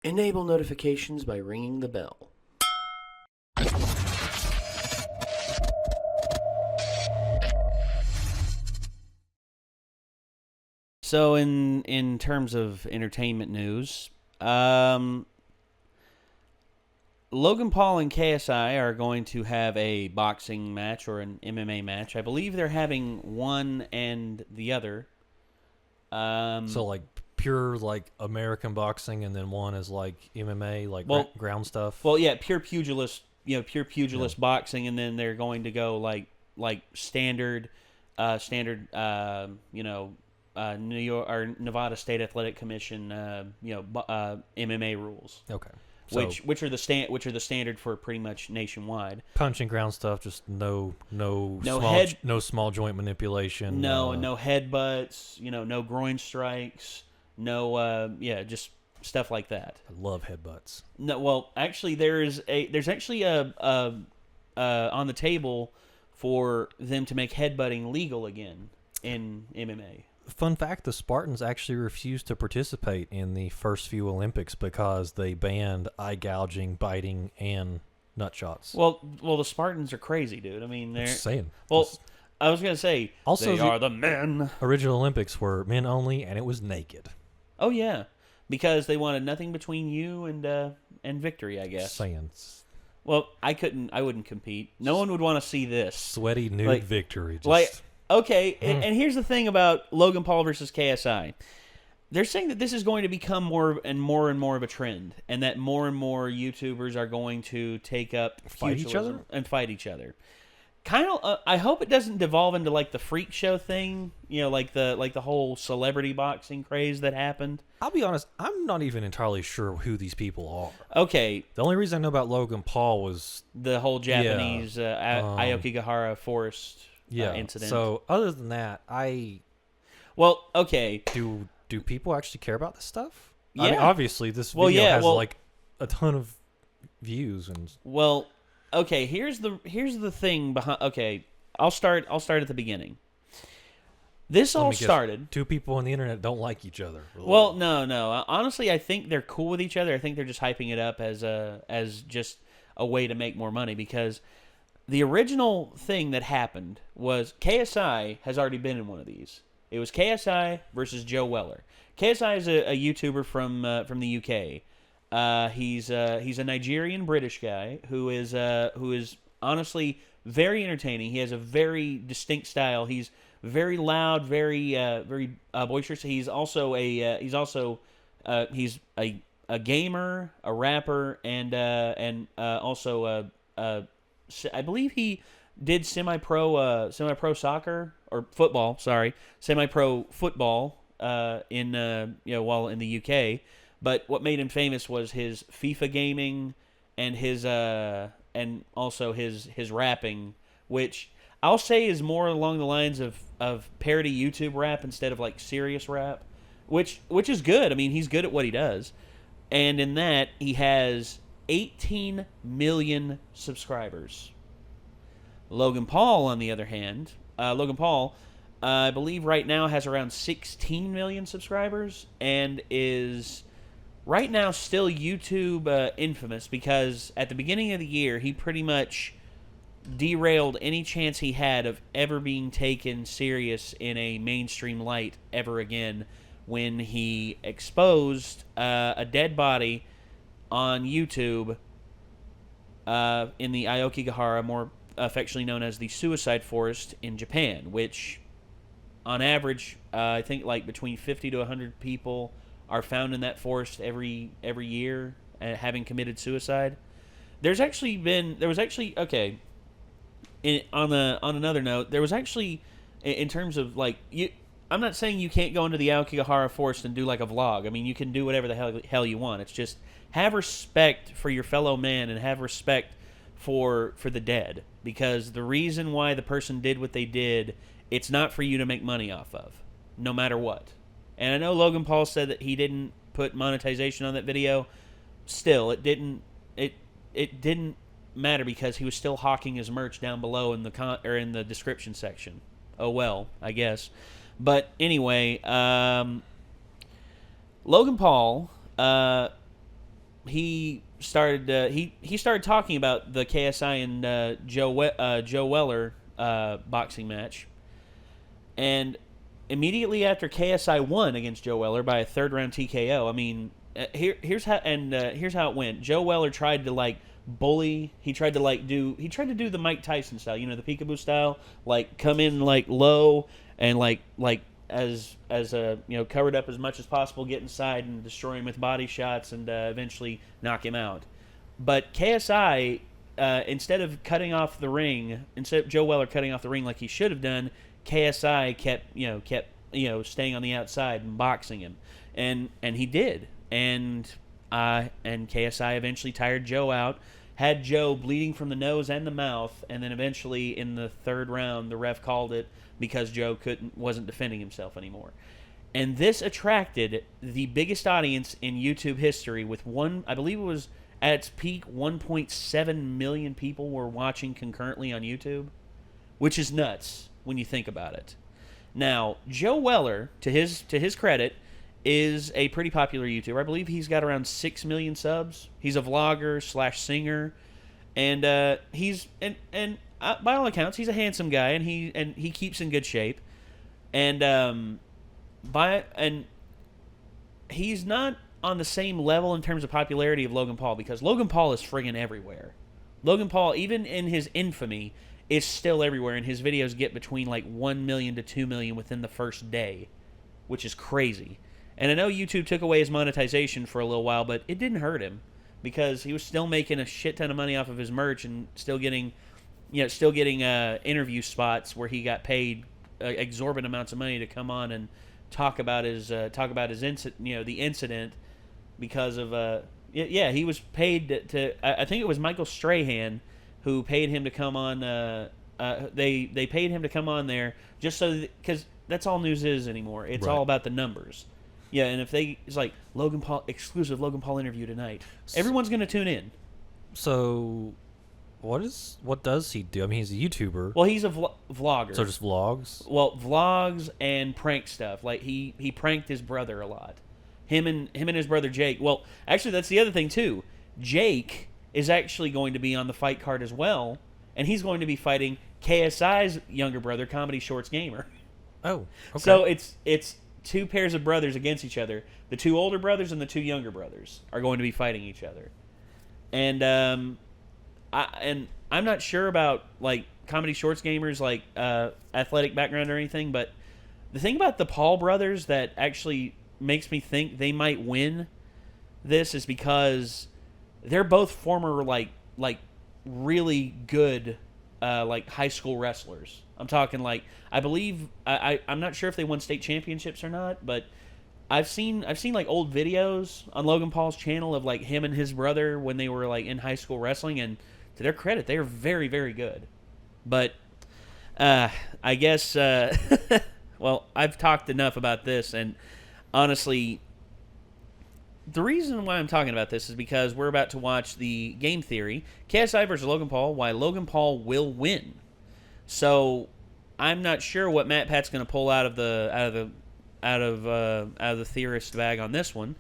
Enable notifications by ringing the bell. So in terms of entertainment news, Logan Paul and KSI are going to have a boxing match or an MMA match. I believe they're having one and the other. So like pure like American boxing, and then one is like MMA, like ground stuff. Well, yeah, pure pugilist, boxing, and then they're going to go like standard, New York or Nevada State Athletic Commission, MMA rules. Okay. So which are the standard for pretty much nationwide. Punch and ground stuff, just no small joint manipulation. No headbutts. No groin strikes. Just stuff like that. I love headbutts. No, well, actually, there's actually a on the table for them to make headbutting legal again in MMA. Fun fact, the Spartans actually refused to participate in the first few Olympics because they banned eye gouging, biting, and nut shots. Well, the Spartans are crazy, dude. I mean, they're... Just saying. Well, I was going to say, also, they are the men. Original Olympics were men only, and it was naked. Oh, yeah. Because they wanted nothing between you and victory, I guess. Just saying. Well, I wouldn't compete. No one would want to see this. Sweaty nude victory. Just... Okay, and here's the thing about Logan Paul versus KSI. They're saying that this is going to become more and more of a trend, and that more and more YouTubers are going to take up fight each other. Kind of. I hope it doesn't devolve into like the freak show thing. Like the whole celebrity boxing craze that happened. I'll be honest. I'm not even entirely sure who these people are. Okay. The only reason I know about Logan Paul was the whole Japanese Aokigahara forest. Incident. So other than that, okay. Do people actually care about this stuff? Yeah. I mean, obviously, this video has like a ton of views and. Well, okay. Here's the thing behind. Okay, I'll start at the beginning. This all started. Two people on the internet don't like each other. Well, no. Honestly, I think they're cool with each other. I think they're just hyping it up as just a way to make more money because. The original thing that happened was KSI has already been in one of these. It was KSI versus Joe Weller. KSI is a YouTuber from the UK. He's a Nigerian British guy who is honestly very entertaining. He has a very distinct style. He's very loud, very boisterous. He's also a gamer, a rapper, and also I believe he did semi-pro soccer or football. Sorry, semi-pro football while in the UK. But what made him famous was his FIFA gaming and his also his rapping, which I'll say is more along the lines of parody YouTube rap instead of like serious rap, which is good. I mean, he's good at what he does, and in that he has 18 million subscribers. Logan Paul, on the other hand, I believe right now has around 16 million subscribers and is right now still YouTube infamous because at the beginning of the year he pretty much derailed any chance he had of ever being taken serious in a mainstream light ever again when he exposed a dead body on YouTube in the Aokigahara, more affectionately known as the Suicide Forest in Japan, which on average, I think like between 50 to 100 people are found in that forest every year having committed suicide. On another note, there was actually, in terms of like I'm not saying you can't go into the Aokigahara forest and do like a vlog. I mean, you can do whatever the hell you want. It's just have respect for your fellow man and have respect for the dead, because the reason why the person did what they did, it's not for you to make money off of, no matter what. And I know Logan Paul said that he didn't put monetization on that video. Still, it didn't matter because he was still hawking his merch down below in the description section. Oh well, I guess. But anyway, Logan Paul he started he started talking about the KSI and Joe Weller boxing match, and immediately after KSI won against Joe Weller by a third round TKO. I mean, here's how it went. Joe Weller tried to bully. He tried to do the Mike Tyson style, the peekaboo style, come in low and as covered up as much as possible, get inside and destroy him with body shots and eventually knock him out. But KSI, instead of Joe Weller cutting off the ring like he should have done, KSI kept staying on the outside and boxing him, and he did, and KSI eventually tired Joe out, had Joe bleeding from the nose and the mouth, and then eventually in the third round the ref called it because Joe wasn't defending himself anymore. And this attracted the biggest audience in YouTube history with I believe it was at its peak 1.7 million people were watching concurrently on YouTube, which is nuts when you think about it. Now, Joe Weller, to his credit, is a pretty popular YouTuber. I believe he's got around 6 million subs. He's a vlogger / singer, and by all accounts, he's a handsome guy, and he keeps in good shape, and he's not on the same level in terms of popularity of Logan Paul, because Logan Paul is friggin' everywhere. Logan Paul, even in his infamy, is still everywhere, and his videos get between 1 million to 2 million within the first day, which is crazy. And I know YouTube took away his monetization for a little while, but it didn't hurt him, because he was still making a shit ton of money off of his merch and still getting interview spots where he got paid exorbitant amounts of money to come on and talk about his incident, the incident, because of he was paid to I think it was Michael Strahan who paid him to come on. They paid him to come on there just so because that's all news is anymore. It's all about the numbers. Yeah, and if it's like exclusive Logan Paul interview tonight, everyone's going to tune in. So, what does he do? I mean, he's a YouTuber. Well, he's a vlogger. So just vlogs? Well, vlogs and prank stuff. He pranked his brother a lot. Him and his brother Jake. Well, actually, that's the other thing too. Jake is actually going to be on the fight card as well, and he's going to be fighting KSI's younger brother, Comedy Shorts Gamer. Oh, okay. So it's two pairs of brothers against each other. The two older brothers and the two younger brothers are going to be fighting each other. And I'm not sure about Comedy Shorts Gamers athletic background or anything, but the thing about the Paul brothers that actually makes me think they might win this is because they're both former really good high school wrestlers. I'm talking I believe I'm not sure if they won state championships or not, but I've seen old videos on Logan Paul's channel of him and his brother when they were in high school wrestling, and to their credit, they are very, very good. But I guess well, I've talked enough about this, and honestly, the reason why I'm talking about this is because we're about to watch the game theory, KSI versus Logan Paul, why Logan Paul will win. So I'm not sure what Matt Pat's going to pull out of the theorist bag on this one.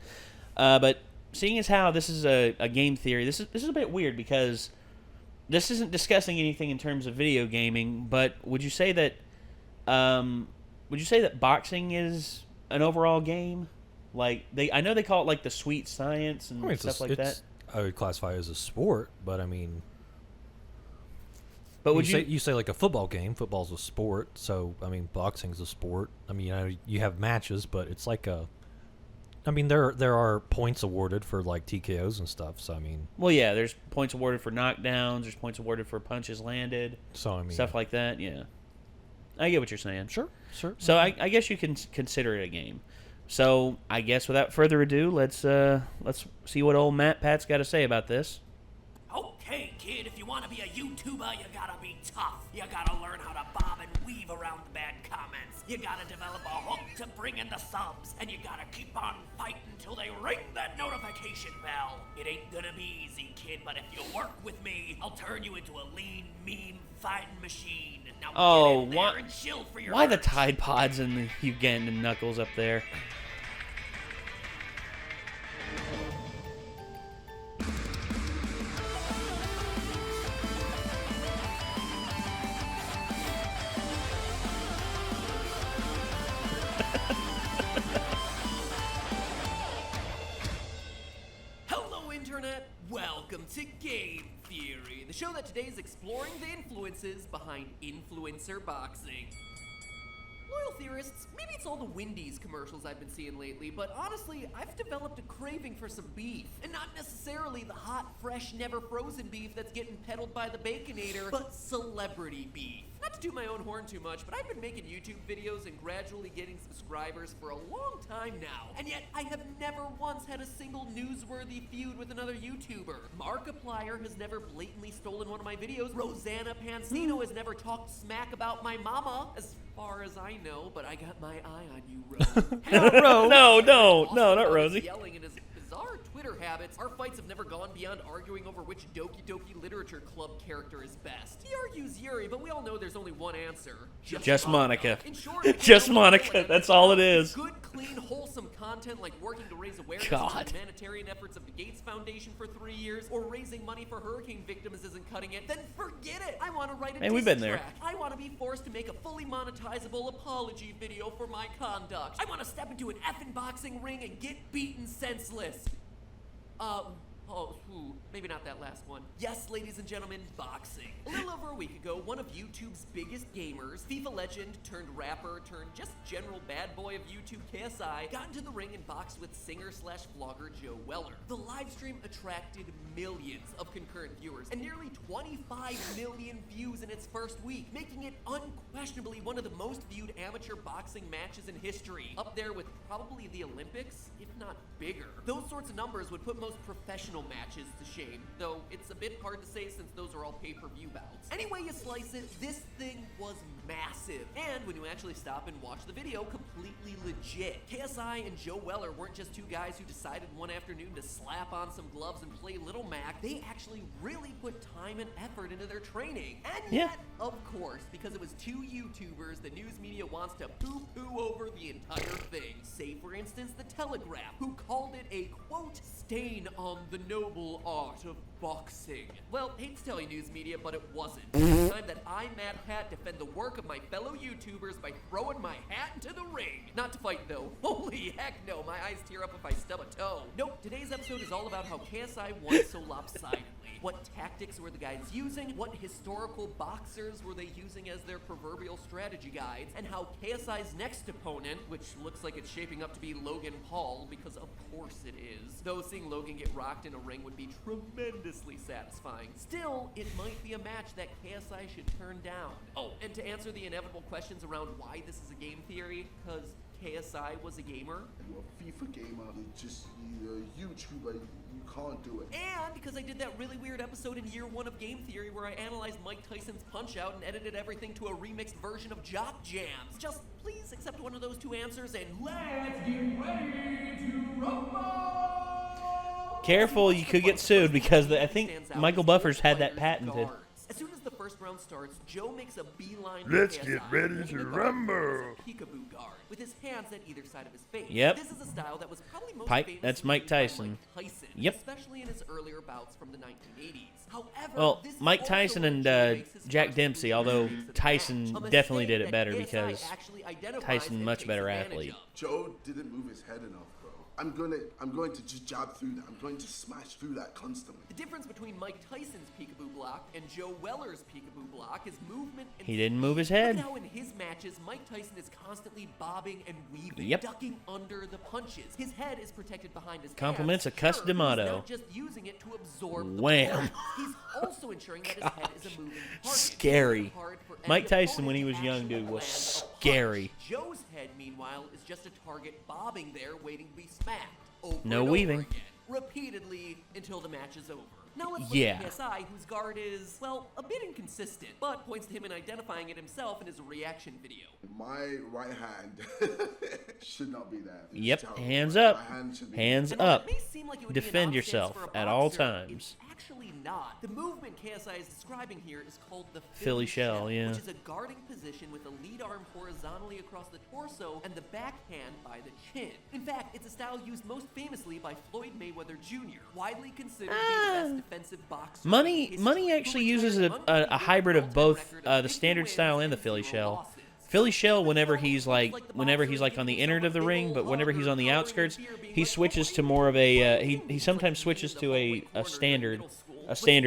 But seeing as how this is a game theory, this is a bit weird because this isn't discussing anything in terms of video gaming. But would you say that boxing is an overall game? I know they call it the sweet science and stuff like that. I would classify it as a sport, but I mean, but you say a football game? Football's a sport, so I mean, boxing's a sport. I mean, you have matches, but it's there are points awarded for TKOs and stuff. So I mean, well, yeah, there's points awarded for knockdowns. There's points awarded for punches landed. So I mean, stuff like that. Yeah, I get what you're saying. Sure. So I guess you can consider it a game. So I guess without further ado, let's see what old Matt Pat's got to say about this. Okay, kid, if you want to be a YouTuber, you gotta be tough. You gotta learn how to bob and weave around the bad comments. You gotta develop a hook to bring in the subs. And you gotta keep on fighting until they ring that notification bell. It ain't gonna be easy, kid, but if you work with me, I'll turn you into a lean, mean fighting machine. Now get in there and chill for your why the hurts. Tide Pods and the Ugandan Knuckles up there? Internet. Welcome to Game Theory, the show that today is exploring the influences behind influencer boxing. Loyal theorists, maybe it's all the Wendy's commercials I've been seeing lately, but honestly, I've developed a craving for some beef. And not necessarily the hot, fresh, never frozen beef that's getting peddled by the Baconator, but celebrity beef. Not to toot my own horn too much, but I've been making YouTube videos and gradually getting subscribers for a long time now. And yet, I have never once had a single newsworthy feud with another YouTuber. Markiplier has never blatantly stolen one of my videos. Rosanna Pansino has never talked smack about my mama, as far as I know, but I got my eye on you, Rose. No, not Rosie. Yelling in his bizarre Twitter habits, our fights have never gone beyond arguing over which Doki Doki Literature Club character is best. He argues Yuri, but we all know there's only one answer. Just Monica. In short, Just Monica. That's all it is. Good, clean, wholesome content like working to raise awareness God. for the humanitarian efforts of the Gates Foundation for 3 years, or raising money for hurricane victims isn't cutting it, then forget it. I want to write a Hey, we've diss been there. track. I want to be forced to make a fully monetizable apology video for my conduct. I want to step into an effing boxing ring and get beaten senseless. Maybe not that last one. Yes, ladies and gentlemen, boxing. A little over a week ago, one of YouTube's biggest gamers, FIFA legend turned rapper turned just general bad boy of YouTube KSI, got into the ring and boxed with singer/vlogger Joe Weller. The live stream attracted millions of concurrent viewers and nearly 25 million views in its first week, making it unquestionably one of the most viewed amateur boxing matches in history, up there with probably the Olympics, if not bigger. Those sorts of numbers would put most professional matches to shame, though it's a bit hard to say since those are all pay-per-view bouts. Any way you slice it, this thing was massive, and when you actually stop and watch the video, completely legit. KSI and Joe Weller weren't just two guys who decided one afternoon to slap on some gloves and play Little Mac. They actually really put time and effort into their training. And yet, of course, because it was two YouTubers, the news media wants to poo-poo over the entire thing. Say, for instance, The Telegraph, who called it a, quote, stain on the noble art of boxing. Well, hate to tell you, news media, but it wasn't. It's time that I, Matt Pat, defend the work of my fellow YouTubers by throwing my hat into the ring. Not to fight, though. Holy heck no, my eyes tear up if I stub a toe. Nope, today's episode is all about how KSI won so lopsidedly. What tactics were the guys using? What historical boxers were they using as their proverbial strategy guides? And how KSI's next opponent, which looks like it's shaping up to be Logan Paul, because of course it is. Though seeing Logan get rocked in a ring would be tremendously satisfying. Still, it might be a match that KSI should turn down. Oh, and to answer the inevitable questions around why this is a game theory, because KSI was a gamer. You're a FIFA gamer, you're a YouTuber, you can't do it. And because I did that really weird episode in year 1 of Game Theory where I analyzed Mike Tyson's Punch-Out and edited everything to a remixed version of Jock Jams. Just please accept one of those two answers and let's get ready to rumble! Careful, you could get sued because I think Michael Buffers had that patented. As soon as the first round starts, Joe makes a beeline. Let's KSI, get ready to rumble. Peekaboo guard with his hands at either side of his face. Yep. This is a style that was probably most Pipe, famous that's Mike by Tyson. Mike Tyson. Yep. Especially in his earlier bouts from the 1980s. However, Well, this is Mike also Tyson when and Joe makes his Jack first Dempsey, move although in the Tyson match. A definitely did mistake it better that KSI because actually identifies Tyson and much takes better advantage athlete. of. Joe didn't move his head enough, bro. I'm going to just jab through that. I'm going to smash through that constantly. The difference between Mike Tyson's peekaboo block and Joe Weller's peekaboo block is movement and He didn't move his speed. head. Look how in his matches, Mike Tyson is constantly bobbing and weaving, Yep. ducking under the punches. His head is protected behind his Compliments hands. of Cus D'Amato. He's not just using it to absorb the Wham. punch. He's also ensuring that his head is a moving target. Scary. It's hard for any Mike Tyson, opponent when he to was young, actually dude, was land a punch. scary. Joe's head, meanwhile, is just a target bobbing there, waiting to be smacked. Over No and over weaving. again, repeatedly until the match is over. Now let's look Yeah. at KSI, whose guard is, well, a bit inconsistent, but points to him in identifying it himself in his reaction video. My right hand should not be there. It's Yep, terrible. hands My up. hand should be Hands And while up. it may seem like it would be an Defend odd yourself stance for a at all boxer, times. It's actually not. The movement KSI is describing here is called the Philly shell, yeah. which is a guarding position with the lead arm horizontally across the torso and the backhand by the chin. In fact, it's a style used most famously by Floyd Mayweather Jr., widely considered the best defensive boxer. Money actually uses a hybrid of both the standard style and the Philly shell. Philly Shell, whenever he's like on the inner of the ring, but whenever he's on the outskirts, he switches to more of a he sometimes switches to a standard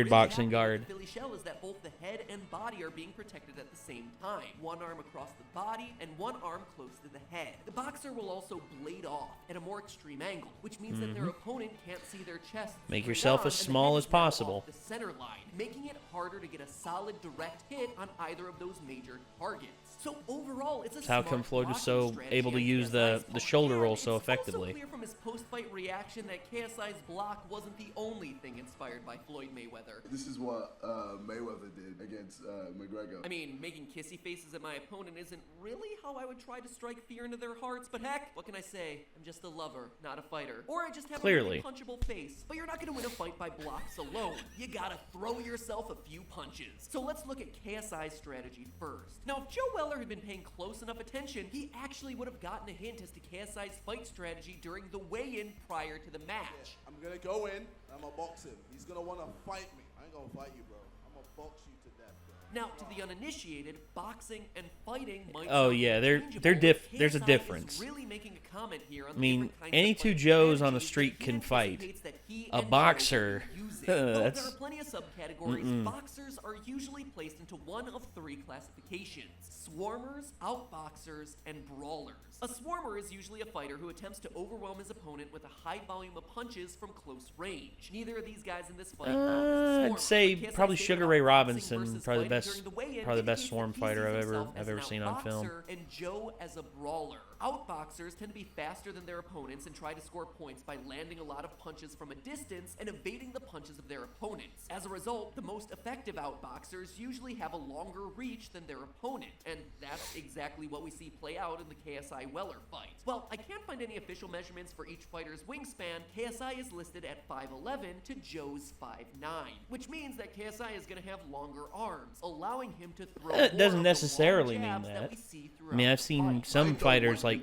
boxing guard. Philly Shell is that both the head and body are being protected at the same time. One arm across the body and one arm close to the head. The boxer will also blade off at a more extreme angle, which means that their opponent can't see their chest. Make yourself as small as possible. The center line, making it harder to get a solid direct hit on either of those major targets. So overall, it's a That's how come Floyd was so able to use the shoulder roll so effectively. It's also clear from his post-fight reaction that KSI's block wasn't the only thing inspired by Floyd Mayweather. This is what Mayweather did against McGregor. I mean, making kissy faces at my opponent isn't really how I would try to strike fear into their hearts, but heck, what can I say? I'm just a lover, not a fighter. Or I just have a really punchable face. But you're not going to win a fight by blocks alone. You gotta throw yourself a few punches. So let's look at KSI's strategy first. Now, if Joe Weller had been paying close enough attention, he actually would have gotten a hint as to KSI's fight strategy during the weigh-in prior to the match. I'm gonna go in, I'm gonna box him. He's gonna wanna fight me. I ain't gonna fight you, bro. I'm gonna box you to death, bro. Now, to the uninitiated, boxing and fighting might there's a difference. Really making a comment here on I mean, any two Joes on the street can fight. A boxer, there are plenty of subcategories. Boxers are usually placed into one of three classifications: swarmers, outboxers, and brawlers. A swarmer is usually a fighter who attempts to overwhelm his opponent with a high volume of punches from close range. Neither of these guys in this fight I'd say probably Sugar Ray Robinson, probably the best swarm fighter I've ever seen on film. And Joe as a brawler. Outboxers tend to be faster than their opponents and try to score points by landing a lot of punches from a distance and evading the punches of their opponents. As a result, the most effective outboxers usually have a longer reach than their opponent, and that's exactly what we see play out in the KSI Weller fight. Well, I can't find any official measurements for each fighter's wingspan. KSI is listed at 5'11" to Joe's 5'9", which means that KSI is going to have longer arms, allowing him to throw It doesn't more of the necessarily long mean jabs that. we see I mean, I've seen some fighters like.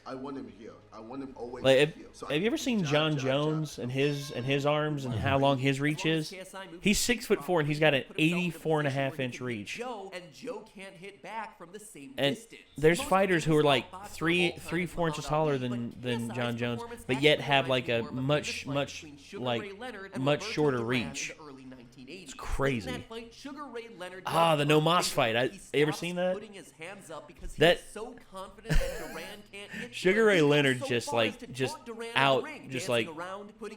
I want him here. I want him always Like, here. So have you ever seen John Jones and his arms and how long his reach is? He's 6'4" and he's got an 84.5-inch reach. And Joe can't hit back from the same And distance. there's fighters who are like 3-4 inches taller than John Jones, but yet have like a much shorter reach. It's crazy. The No Mas fight. You ever seen that? Sugar Ray Leonard just putting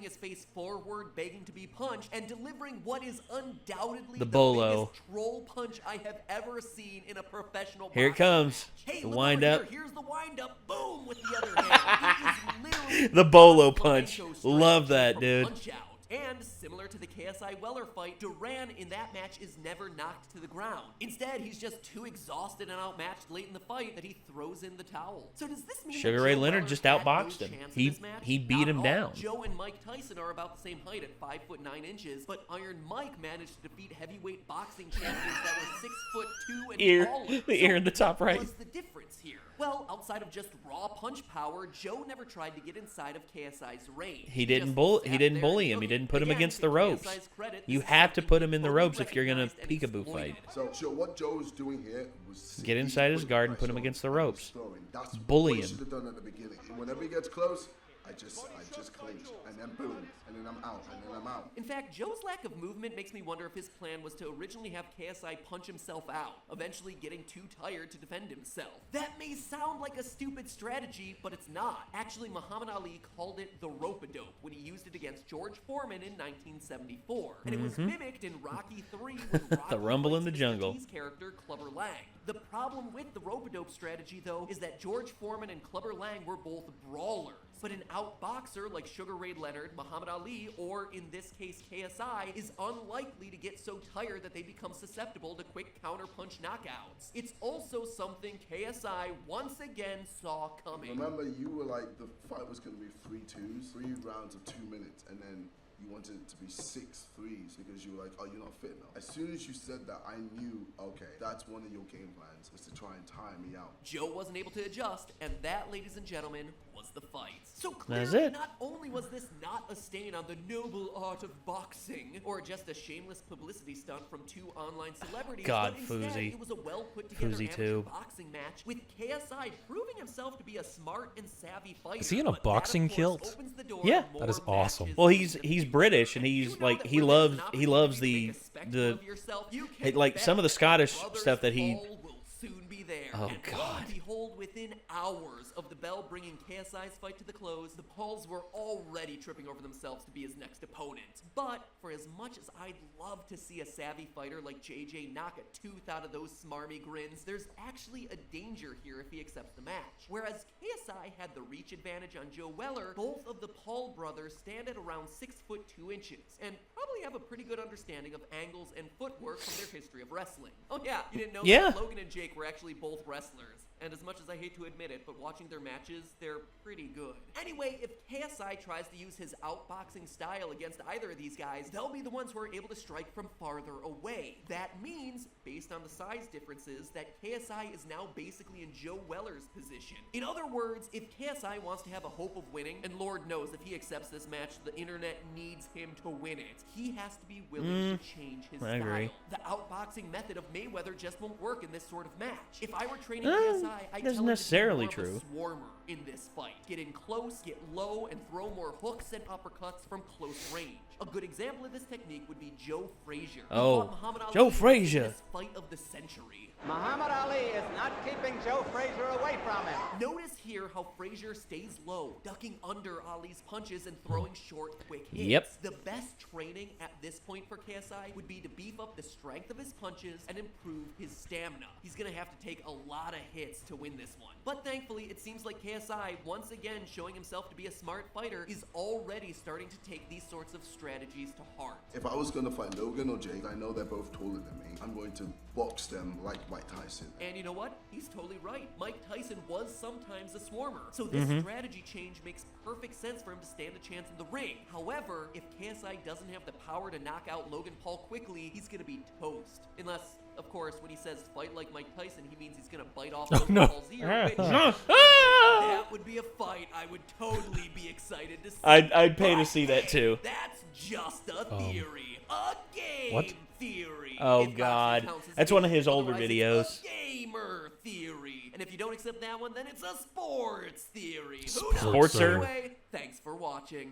his face forward, begging to be punched, and delivering what is undoubtedly the bolo. biggest troll punch I have ever seen in a professional Here it comes. Hey, The look wind over up. Here. Here's the wind up. Boom with the other hand. It is literally The bolo punch. flamenco strike Love that, from dude. Punch Out. And similar to the KSI Weller fight, Duran in that match is never knocked to the ground. Instead, he's just too exhausted and outmatched late in the fight that he throws in the towel. So does this mean Sugar that Ray Joe Leonard Weller just had outboxed no him. chance in this match? He beat him Not at all. down. Joe and Mike Tyson are about the same height at 5'9", but Iron Mike managed to defeat heavyweight boxing champions that were 6'2" and Ear. taller. The ear in the top right. What's the difference here? Well, outside of just raw punch power, Joe never tried to get inside of KSI's range. He didn't just bully sat him. there He didn't put him Again, against to the ropes. KSI's credit, You this is have to something put him he in the fully ropes if you're gonna recognized and peekaboo fight. exploited. So what Joe was doing here was Get inside his guard and put him against the ropes. That's Bully what he him. should have done at the beginning. Whenever he gets close, I just clinch, and then boom, and then I'm out, and then I'm out. In fact, Joe's lack of movement makes me wonder if his plan was to originally have KSI punch himself out, eventually getting too tired to defend himself. That may sound like a stupid strategy, but it's not. Actually, Muhammad Ali called it the rope-a-dope when he used it against George Foreman in 1974. And it was mimicked in Rocky III with Rocky The Rumble in the fights Jungle. Mr. T's character, Clubber Lang. The problem with the rope-a-dope strategy, though, is that George Foreman and Clubber Lang were both brawlers. But an outboxer like Sugar Ray Leonard, Muhammad Ali, or in this case KSI, is unlikely to get so tired that they become susceptible to quick counterpunch knockouts. It's also something KSI once again saw coming. Remember, you were like, the fight was going to be 3-2s, 3 rounds of 2 minutes, and then you wanted it to be 6 3s because you were like, oh, you're not fit enough. As soon as you said that, I knew, okay, that's one of your game plans, was to try and tire me out. Joe wasn't able to adjust, and that, ladies and gentlemen, was the fight. So That's clearly, it. not only was this not a stain on the noble art of boxing, or just a shameless publicity stunt from two online celebrities, God, but instead Fousey. it was a well-put-together Fousey amateur too. boxing match with KSI proving himself to be a smart and savvy fighter. Is he in a But boxing that, of course, kilt? opens the door Yeah. to That is more awesome. matches Well, in he's the he's future. British, and You he's know like that he when there's loves an he loves opportunity the to make a spectacle of yourself, you can like some of the bet Scottish brothers stuff that he. Paul will soon be there. Oh, And lo God. and behold, within hours of the bell bringing KSI's fight to the close, the Pauls were already tripping over themselves to be his next opponent. But for as much as I'd love to see a savvy fighter like JJ knock a tooth out of those smarmy grins, there's actually a danger here if he accepts the match. Whereas KSI had the reach advantage on Joe Weller, both of the Paul brothers stand at around 6'2" and probably have a pretty good understanding of angles and footwork from their history of wrestling. Oh yeah, you didn't know Yeah. that Logan and Jake were actually both wrestlers. And as much as I hate to admit it, but watching their matches, they're pretty good. Anyway, if KSI tries to use his outboxing style against either of these guys, they'll be the ones who are able to strike from farther away. That means, based on the size differences, that KSI is now basically in Joe Weller's position. In other words, if KSI wants to have a hope of winning, and Lord knows if he accepts this match, the internet needs him to win it, he has to be willing to change his I style. agree. The outboxing method of Mayweather just won't work in this sort of match. If I were training KSI, I'd that's tell him necessarily to be more of true. a swarmer in this fight. Get in close, get low, and throw more hooks and uppercuts from close range. A good example of this technique would be Joe Frazier. who Oh, fought Muhammad Ali Joe in Frazier. this fight of the century. Muhammad Ali is not keeping Joe Frazier away from him. Notice here how Frazier stays low, ducking under Ali's punches and throwing short, quick hits. Yep. The best training at this point for KSI would be to beef up the strength of his punches and improve his stamina. He's gonna have to take a lot of hits to win this one. But thankfully, it seems like KSI, once again showing himself to be a smart fighter, is already starting to take these sorts of strategies to heart. If I was going to fight Logan or Jake, I know they're both taller than me. I'm going to box them like Mike Tyson. And you know what? He's totally right. Mike Tyson was sometimes a swarmer. So this strategy change makes perfect sense for him to stand a chance in the ring. However, if KSI doesn't have the power to knock out Logan Paul quickly, he's going to be toast. Unless, of course, when he says fight like Mike Tyson, he means he's going to bite off Logan Paul's ear, which that would be a fight I would totally be excited to see. I'd pay to But see that too. That's just a theory. A game what? theory. Oh, If boxing God. counts as That's a one of game, his older otherwise videos. It's a gamer theory. And if you don't accept that one, then it's a sports theory. Who knows? Sportser. Anyway, thanks for watching.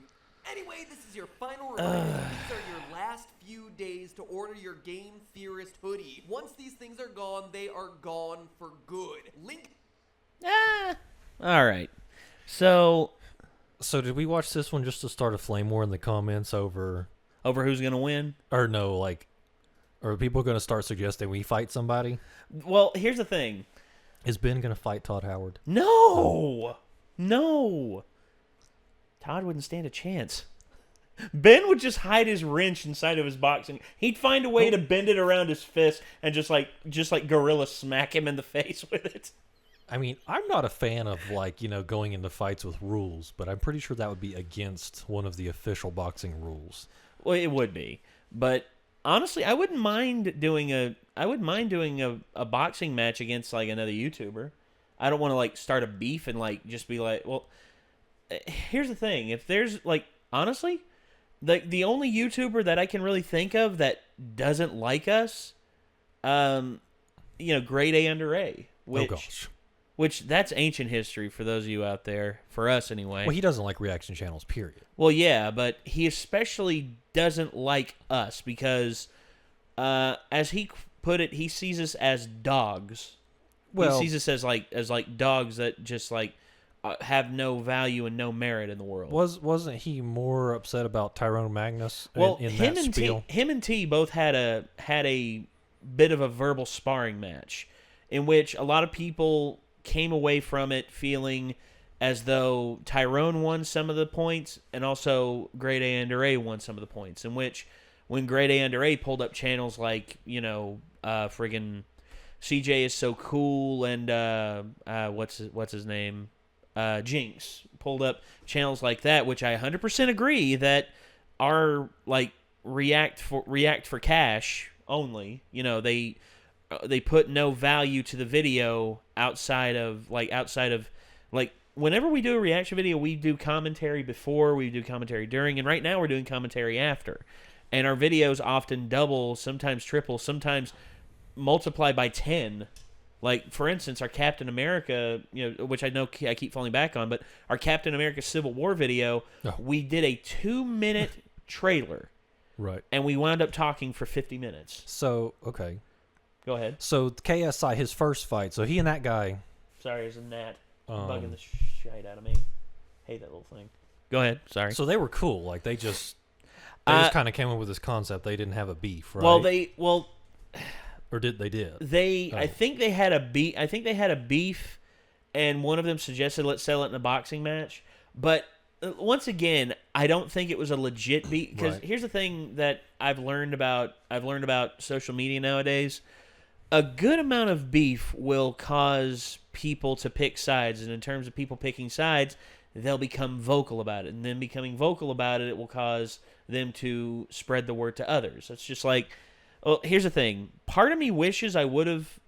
Anyway, this is your final reminder. These are your last few days to order your Game Theorist hoodie. Once these things are gone, they are gone for good. Link. All right. So did we watch this one just to start a flame war in the comments over, over who's gonna win? or no, like, are people going to start suggesting we fight somebody? Well, here's the thing. Is Ben going to fight Todd Howard? No. Todd wouldn't stand a chance. Ben would just hide his wrench inside of his boxing. He'd find a way to bend it around his fist and just like gorilla smack him in the face with it. I mean, I'm not a fan of, like, going into fights with rules, but I'm pretty sure that would be against one of the official boxing rules. Well, it would be, but honestly, I wouldn't mind doing a boxing match against like another YouTuber. I don't want to like start a beef and like just be like, well, here's the thing. If there's like, honestly, the only YouTuber that I can really think of that doesn't like us, grade A under A, which, oh gosh. which that's ancient history for those of you out there, for us anyway. Well, he doesn't like reaction channels, period. Well, yeah, but he especially doesn't like us because, as he put it, he sees us as dogs. Well, he sees us as like dogs that just like have no value and no merit in the world. wasn't he more upset about Tyrone Magnus? Well, in him that and spiel? him and T both had a bit of a verbal sparring match, in which a lot of people came away from it feeling as though Tyrone won some of the points, and also Grade A under A won some of the points. In which, when Grade A under A pulled up channels like friggin' CJ is so cool and what's his name, Jinx pulled up channels like that, which I 100% agree that are like react for cash only. They put no value to the video outside of whenever we do a reaction video, we do commentary before, we do commentary during, and right now we're doing commentary after. And our videos often double, sometimes triple, sometimes multiply by 10. Like, for instance, our Captain America, which I know I keep falling back on, but our Captain America Civil War video, we did a 2-minute trailer. Right. And we wound up talking for 50 minutes. So, okay. Go ahead. So, KSI, his first fight, so he and that guy... Sorry, there's a gnat bugging the shite out of me. Hate that little thing. Go ahead. Sorry. So they were cool. Like, they just kind of came up with this concept. They didn't have a beef, right? Or did they? Did I think they had a beef. I think they had a beef, and one of them suggested let's settle it in a boxing match. But once again, I don't think it was a legit beef. Because here's the thing that I've learned about social media nowadays. A good amount of beef will cause people to pick sides, and in terms of people picking sides, they'll become vocal about it, and then becoming vocal about it, it will cause them to spread the word to others. It's just like, well, here's the thing. Part of me wishes I would have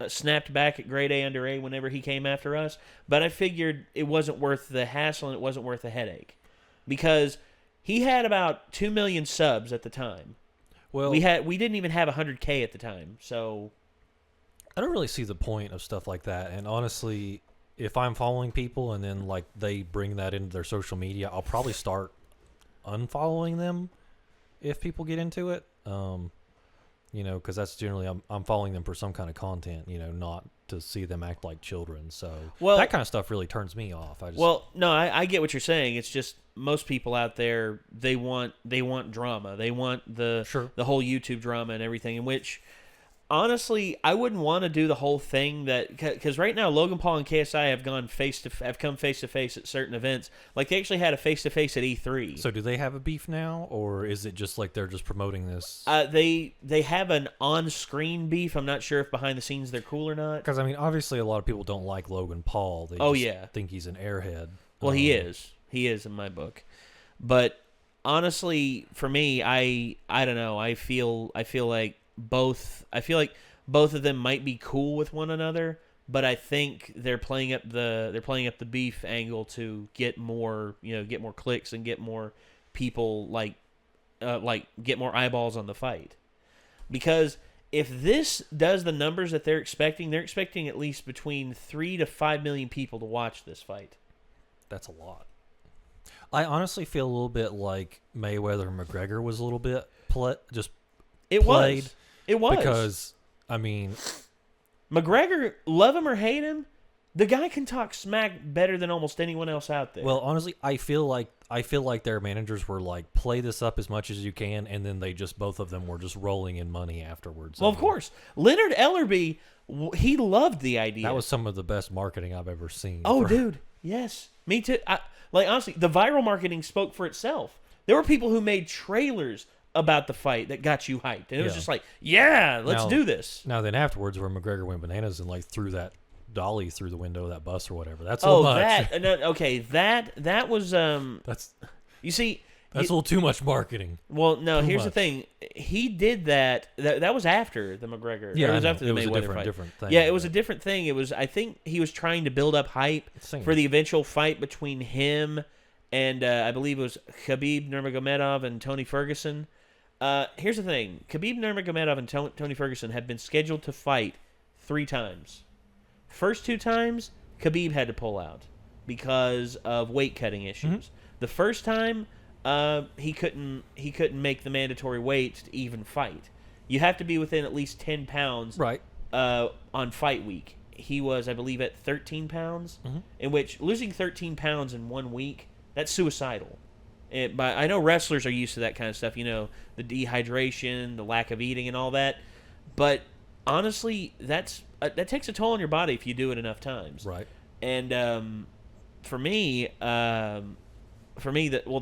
snapped back at Grade A Under A whenever he came after us, but I figured it wasn't worth the hassle and it wasn't worth the headache, because he had about 2 million subs at the time. Well, we didn't even have 100K at the time, so I don't really see the point of stuff like that. And honestly, if I'm following people and then like they bring that into their social media, I'll probably start unfollowing them if people get into it. Because that's generally I'm following them for some kind of content, not to see them act like children. So that kind of stuff really turns me off. I get what you're saying. It's just most people out there, they want drama. They want the whole YouTube drama and everything, in which honestly, I wouldn't want to do the whole thing because right now Logan Paul and KSI have come face to face at certain events. Like they actually had a face to face at E3. So do they have a beef now, or is it just like they're just promoting this? They have an on-screen beef. I'm not sure if behind the scenes they're cool or not. Because I mean, obviously, a lot of people don't like Logan Paul. They think he's an airhead. Well, he is. He is in my book. But honestly, for me, I don't know. I feel like both of them might be cool with one another, but I think they're playing up the beef angle to get more clicks and get more people get more eyeballs on the fight. Because if this does the numbers that they're expecting at least between 3 to 5 million people to watch this fight. That's a lot. I honestly feel a little bit like Mayweather and McGregor was a little bit played. It was. Because, I mean, McGregor, love him or hate him, the guy can talk smack better than almost anyone else out there. Well, honestly, I feel like their managers were like, play this up as much as you can, and then both of them were just rolling in money afterwards. Well, of course. Leonard Ellerby, he loved the idea. That was some of the best marketing I've ever seen. Oh, dude. Yes. Me too. Honestly, the viral marketing spoke for itself. There were people who made trailers about the fight that got you hyped, and it was just like, let's do this. Now then, afterwards, where McGregor went bananas and like threw that dolly through the window of that bus or whatever. That's a little much. That was that's you see. That's a little too much marketing. Well, no. Here's the thing. He did that. That was after the McGregor. Yeah, it was after the Mayweather fight. Different thing. Yeah, it was a different thing. It was. I think he was trying to build up hype for the eventual fight between him and I believe it was Khabib Nurmagomedov and Tony Ferguson. Here's the thing. Khabib Nurmagomedov and Tony Ferguson had been scheduled to fight 3 times. First 2 times, Khabib had to pull out because of weight cutting issues. Mm-hmm. The first time, he couldn't make the mandatory weight to even fight. You have to be within at least 10 pounds on fight week. He was, I believe, at 13 pounds, in which losing 13 pounds in 1 week, that's suicidal. But I know wrestlers are used to that kind of stuff, the dehydration, the lack of eating, and all that. But honestly, that takes a toll on your body if you do it enough times. Right. And for me, the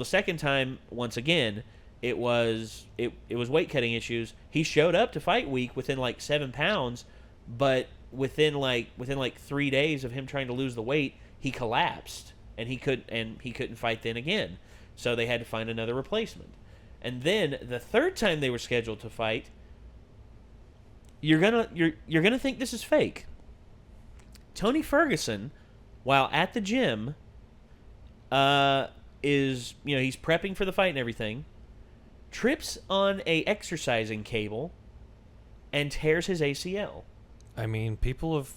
second time, once again, it was weight cutting issues. He showed up to fight week within like 7 pounds, but within 3 days of him trying to lose the weight, he collapsed and he couldn't fight then again. So they had to find another replacement. And then the third time they were scheduled to fight, you're gonna think this is fake. Tony Ferguson while at the gym, he's prepping for the fight and everything, trips on a exercising cable, and tears his ACL. I mean, people have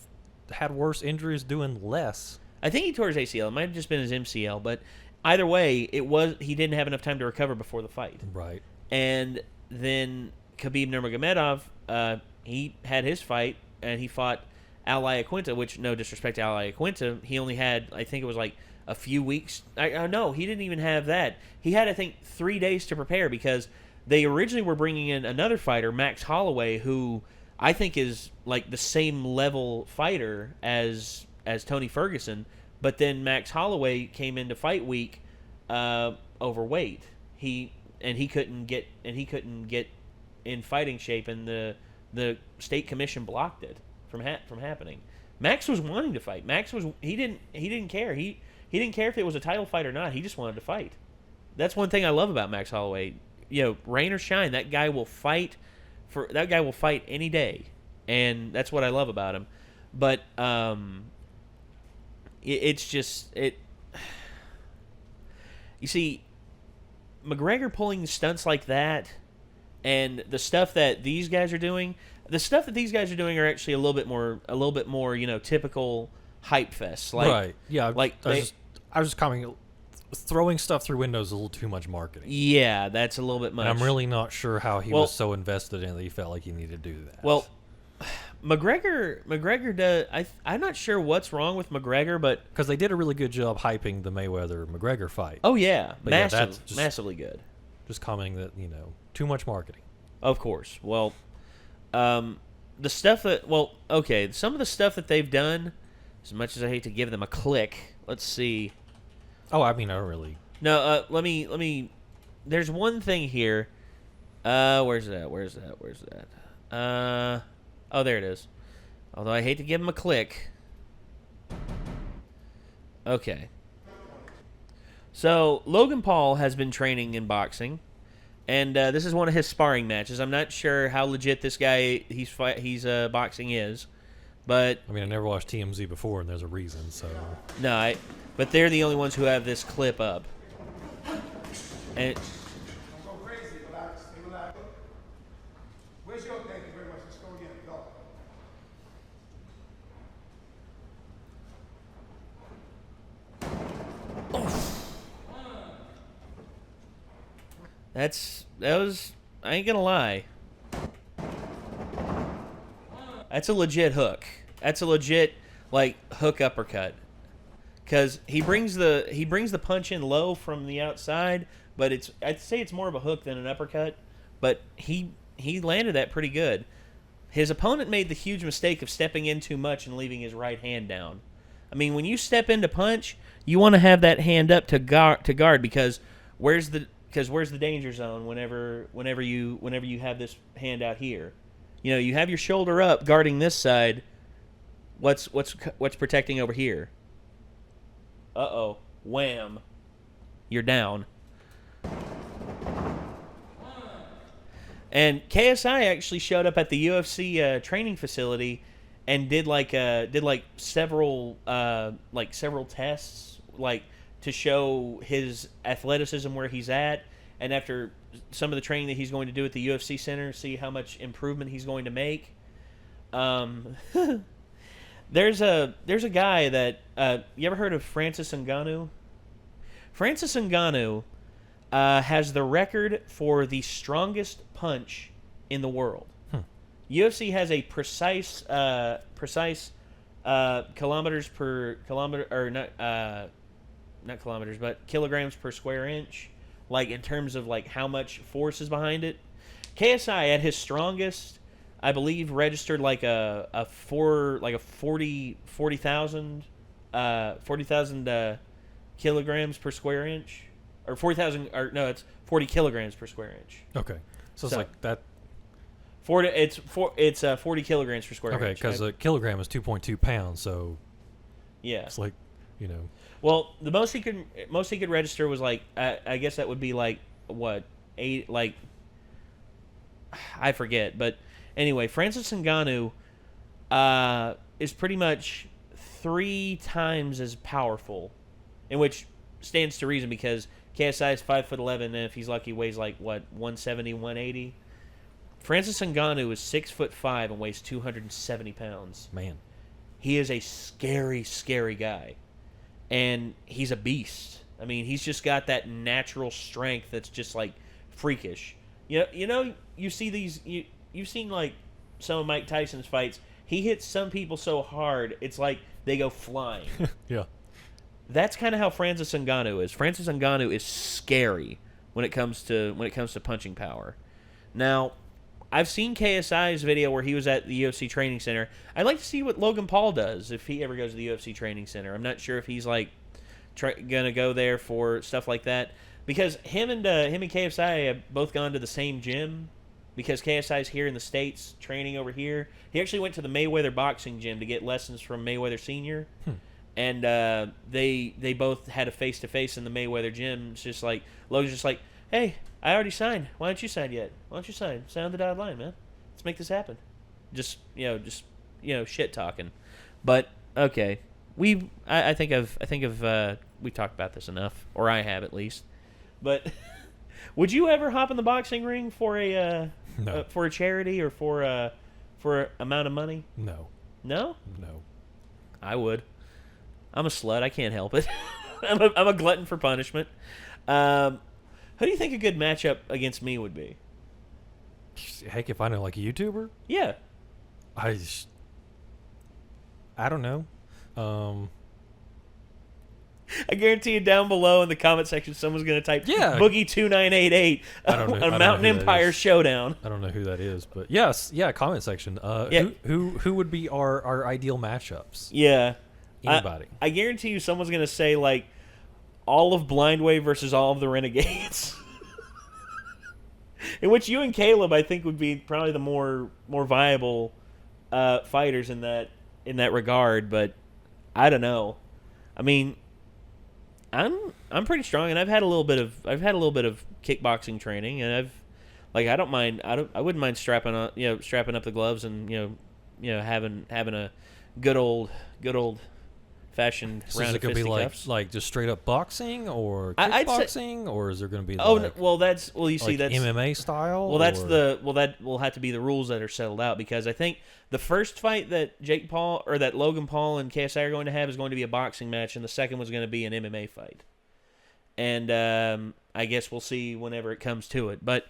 had worse injuries doing less. I think he tore his ACL. It might have just been his MCL, but either way, he didn't have enough time to recover before the fight. Right. And then Khabib Nurmagomedov, he had his fight, and he fought Al Iaquinta, which, no disrespect to Al Iaquinta, he only had, I think it was like a few weeks. No, he didn't even have that. He had, I think, 3 days to prepare because they originally were bringing in another fighter, Max Holloway, who I think is like the same level fighter as Tony Ferguson, but then Max Holloway came into fight week overweight. He couldn't get in fighting shape, and the state commission blocked it from happening. Max was wanting to fight. He didn't care. He didn't care if it was a title fight or not. He just wanted to fight. That's one thing I love about Max Holloway. Rain or shine, that guy will fight any day, and that's what I love about him. But it's just it. You see, McGregor pulling stunts like that, and the stuff that these guys are doing. The stuff that these guys are doing are actually a little bit more, typical hype fests. Right. Yeah. I was just commenting. Throwing stuff through windows is a little too much marketing. Yeah, that's a little bit much. And I'm really not sure how he was so invested in it that he felt like he needed to do that. Well, McGregor does. I'm not sure what's wrong with McGregor, but because they did a really good job hyping the Mayweather-McGregor fight. Oh yeah, But massively good. Just commenting that too much marketing. Of course. Well, some of the stuff that they've done. As much as I hate to give them a click, let's see. Oh, I mean, I don't really. No, let me. There's one thing here. Where's that? Oh, there it is. Although I hate to give him a click. Okay. So Logan Paul has been training in boxing, and this is one of his sparring matches. I'm not sure how legit this guy he's boxing is, but I mean, I never watched TMZ before, and there's a reason. So no, but they're the only ones who have this clip up. And Don't go crazy. Relax. Relax. Where's your thank you very much? Let's go again. Go. I ain't gonna lie. That's a legit hook. That's a legit hook uppercut. Because he brings the punch in low from the outside, but I'd say it's more of a hook than an uppercut. But he landed that pretty good. His opponent made the huge mistake of stepping in too much and leaving his right hand down. I mean, when you step in to punch, you want to have that hand up to guard because where's the danger zone whenever you have this hand out here? You have your shoulder up guarding this side. What's protecting over here? Uh-oh. Wham. You're down. And KSI actually showed up at the UFC training facility and did several tests to show his athleticism where he's at, and after some of the training that he's going to do at the UFC center, see how much improvement he's going to make. There's a guy that you ever heard of Francis Ngannou? Francis Ngannou has the record for the strongest punch in the world. UFC has a precise kilometers per kilometer, or not kilometers, but kilograms per square inch, in terms of how much force is behind it. KSI at his strongest, I believe, registered a 40,000 kilograms per square inch, or 40,000, or no, it's 40 kilograms per square inch. Okay, so it's like that. 40 kilograms per square inch. Okay, because a kilogram is 2.2 pounds, so yeah, it's Well, the most he could register was I guess that would be what, 8, I forget, but anyway, Francis Ngannou is pretty much 3 times as powerful, in which stands to reason because KSI is 5'11", and if he's lucky, weighs like, 170, 180? Francis Ngannou is 6'5" and weighs 270 pounds. Man. He is a scary, scary guy. And he's a beast. I mean, he's just got that natural strength that's just, like, freakish. You see these... You've seen, like, some of Mike Tyson's fights. He hits some people so hard, it's like they go flying. Yeah. That's kind of how Francis Ngannou is. Francis Ngannou is scary when it comes to punching power. Now, I've seen KSI's video where he was at the UFC training center. I'd like to see what Logan Paul does if he ever goes to the UFC training center. I'm not sure if he's like gonna go there for stuff like that because him and KSI have both gone to the same gym. Because KSI's here in the States, training over here. He actually went to the Mayweather boxing gym to get lessons from Mayweather Sr. And they both had a face-to-face in the Mayweather gym. It's just like, Logan's just like, hey, I already signed. Why don't you sign yet? Why don't you sign? Sign on the dotted line, man. Let's make this happen. Just shit talking. But, okay. I think we've talked about this enough. Or I have, at least. But... Would you ever hop in the boxing ring for a for a charity or for an amount of money? No. No? No. I would. I'm a slut. I can't help it. I'm a glutton for punishment. Who do you think a good matchup against me would be? Heck, if I know, like a YouTuber? Yeah. I don't know. I guarantee you down below in the comment section someone's going to type Boogie2988 on Mountain Empire Showdown. I don't know who that is, but yes, comment section. Who would be our ideal matchups? Yeah. Anybody. I guarantee you someone's going to say like all of Blindwave versus all of the Renegades. In which you and Caleb I think would be probably the more viable fighters in that regard, but I don't know. I mean, I'm pretty strong, and I've had a little bit of kickboxing training, and I wouldn't mind strapping up the gloves and having a good old fashioned So round is of it going to be fisticuffs. like just straight up boxing or I'd say- kickboxing, or is there going to be you see like that's MMA style? Well, or? that will have to be the rules that are settled out because I think the first fight that that Logan Paul and KSI are going to have is going to be a boxing match, and the second was going to be an MMA fight. And I guess we'll see whenever it comes to it. But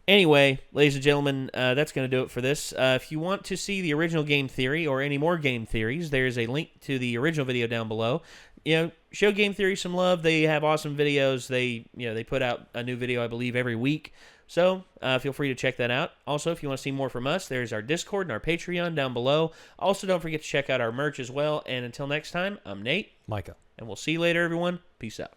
anyway, ladies and gentlemen, that's going to do it for this. If you want to see the original game theory or any more game theories, there's a link to the original video down below. Show Game Theory some love. They have awesome videos. They put out a new video, I believe, every week. So feel free to check that out. Also, if you want to see more from us, there's our Discord and our Patreon down below. Also, don't forget to check out our merch as well. And until next time, I'm Nate. Micah. And we'll see you later, everyone. Peace out.